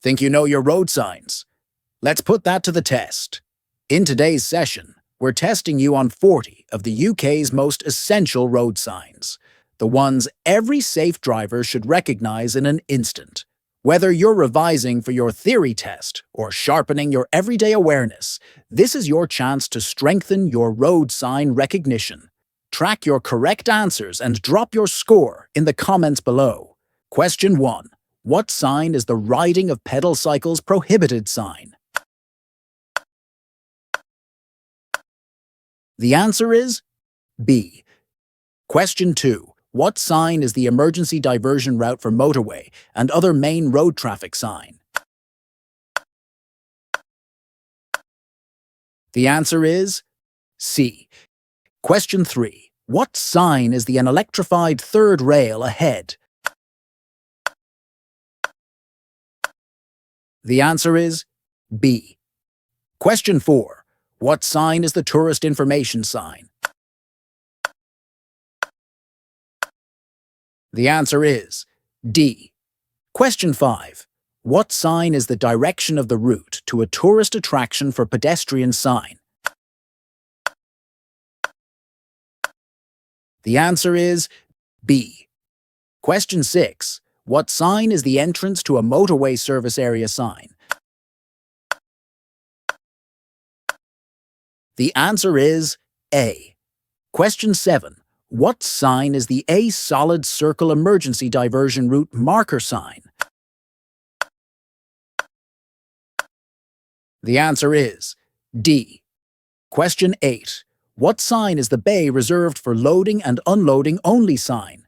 Think you know your road signs? Let's put that to the test. In today's session, we're testing you on 40 of the UK's most essential road signs, the ones every safe driver should recognize in an instant. Whether you're revising for your theory test or sharpening your everyday awareness, this is your chance to strengthen your road sign recognition. Track your correct answers and drop your score in the comments below. Question 1. What sign is the riding of pedal cycles prohibited sign? The answer is B. Question 2. What sign is the emergency diversion route for motorway and other main road traffic sign? The answer is C. Question 3. What sign is the unelectrified third rail ahead? The answer is B. Question 4. What sign is the tourist information sign? The answer is D. Question 5. What sign is the direction of the route to a tourist attraction for pedestrian sign? The answer is B. Question 6. What sign is the entrance to a motorway service area sign? The answer is A. Question 7. What sign is the A solid circle emergency diversion route marker sign? The answer is D. Question 8. What sign is the bay reserved for loading and unloading only sign?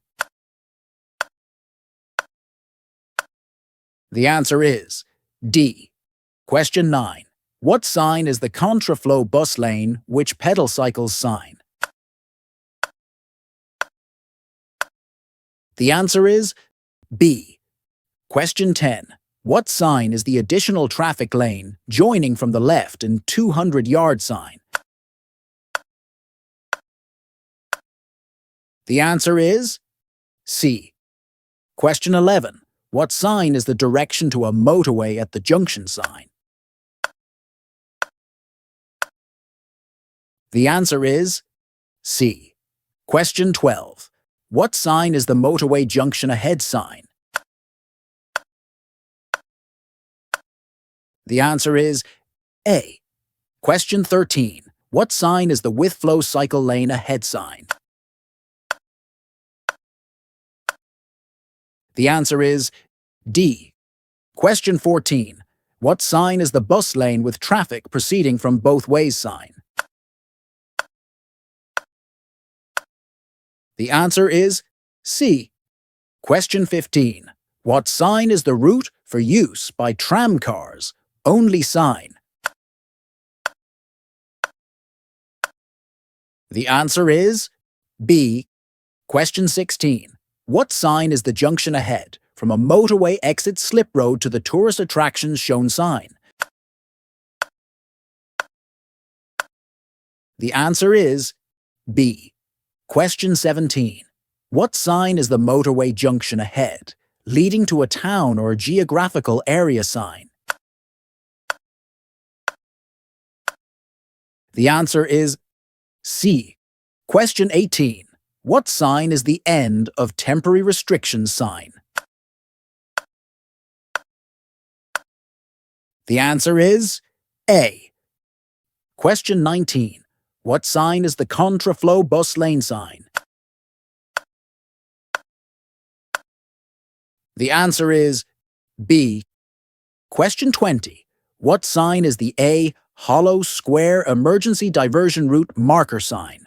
The answer is D. Question 9. What sign is the contraflow bus lane which pedal cycles sign? The answer is B. Question 10. What sign is the additional traffic lane joining from the left in 200-yard sign? The answer is C. Question 11. What sign is the direction to a motorway at the junction sign? The answer is C. Question 12. What sign is the motorway junction ahead sign? The answer is A. Question 13. What sign is the with flow cycle lane ahead sign? The answer is D. Question 14. What sign is the bus lane with traffic proceeding from both ways sign? The answer is C. Question 15. What sign is the route for use by tram cars only sign? The answer is B. Question 16. What sign is the junction ahead from a motorway exit slip road to the tourist attractions shown sign? The answer is B. Question 17. What sign is the motorway junction ahead, leading to a town or a geographical area sign? The answer is C. Question 18. What sign is the end of temporary restrictions sign? The answer is A. Question 19. What sign is the contraflow bus lane sign? The answer is B. Question 20. What sign is the A hollow square emergency diversion route marker sign?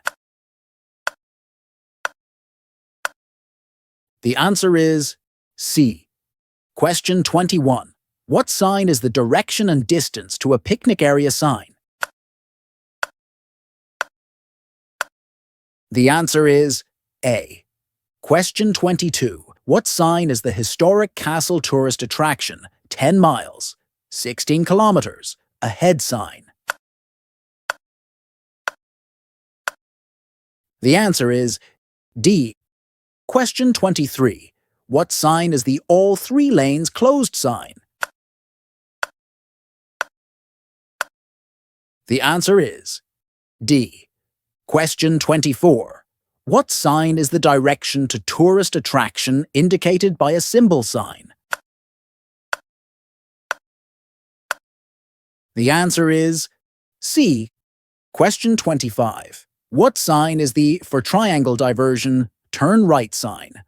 The answer is C. Question 21. What sign is the direction and distance to a picnic area sign? The answer is A. Question 22. What sign is the historic castle tourist attraction 10 miles, 16 kilometers, ahead sign? The answer is D. Question 23. What sign is the all three lanes closed sign? The answer is D. Question 24. What sign is the direction to tourist attraction indicated by a symbol sign? The answer is C. Question 25. What sign is the, for triangle diversion, turn right sign?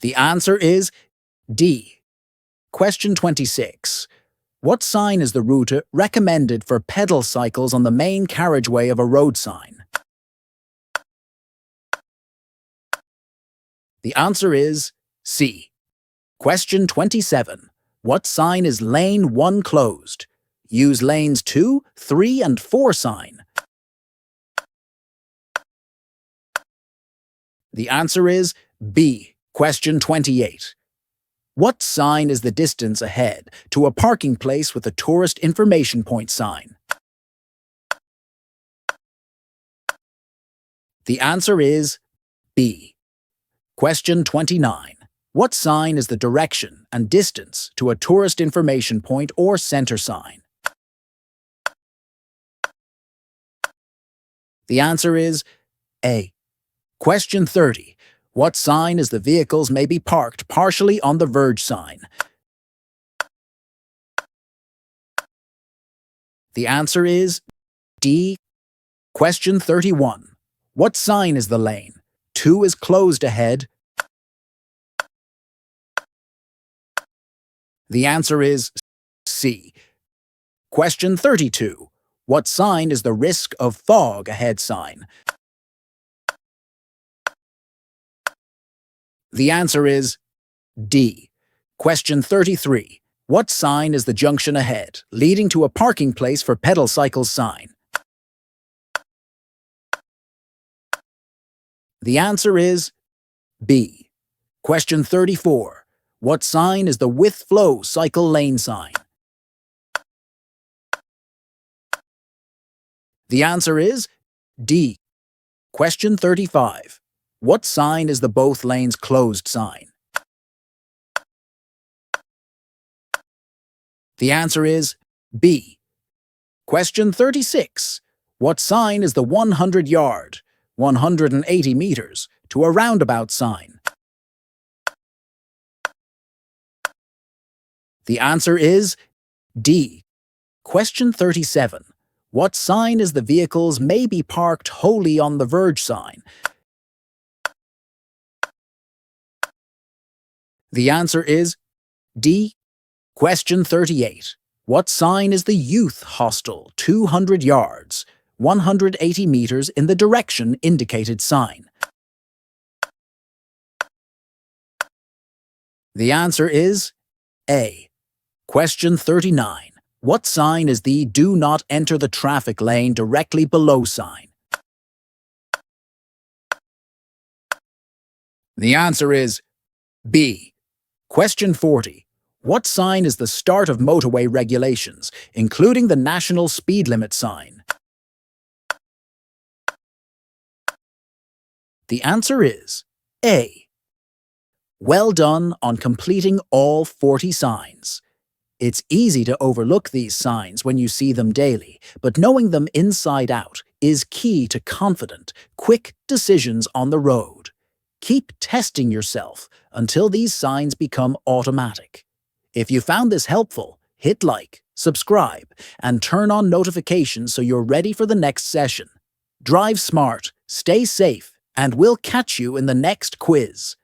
The answer is D. Question 26. What sign is the route recommended for pedal cycles on the main carriageway of a road sign? The answer is C. Question 27. What sign is lane 1 closed? Use lanes 2, 3, and 4 sign. The answer is B. Question 28. What sign is the distance ahead to a parking place with a tourist information point sign? The answer is B. Question 29. What sign is the direction and distance to a tourist information point or center sign? The answer is A. Question 30. What sign is the vehicles may be parked partially on the verge sign? The answer is D. Question 31. What sign is the lane? 2 is closed ahead. The answer is C. Question 32. What sign is the risk of fog ahead sign? The answer is D. Question 33. What sign is the junction ahead, leading to a parking place for pedal cycles sign? The answer is B. Question 34. What sign is the with flow cycle lane sign? The answer is D. Question 35. What sign is the both lanes closed sign? The answer is B. Question 36. What sign is the 100-yard, 180 meters, to a roundabout sign? The answer is D. Question 37. What sign is the vehicles may be parked wholly on the verge sign? The answer is D. Question 38. What sign is the youth hostel 200 yards, 180 meters in the direction indicated sign? The answer is A. Question 39. What sign is the do not enter the traffic lane directly below sign? The answer is B. Question 40. What sign is the start of motorway regulations, including the national speed limit sign? The answer is A. Well done on completing all 40 signs. It's easy to overlook these signs when you see them daily, but knowing them inside out is key to confident, quick decisions on the road. Keep testing yourself until these signs become automatic. If you found this helpful, hit like, subscribe, and turn on notifications so you're ready for the next session. Drive smart, stay safe, and we'll catch you in the next quiz.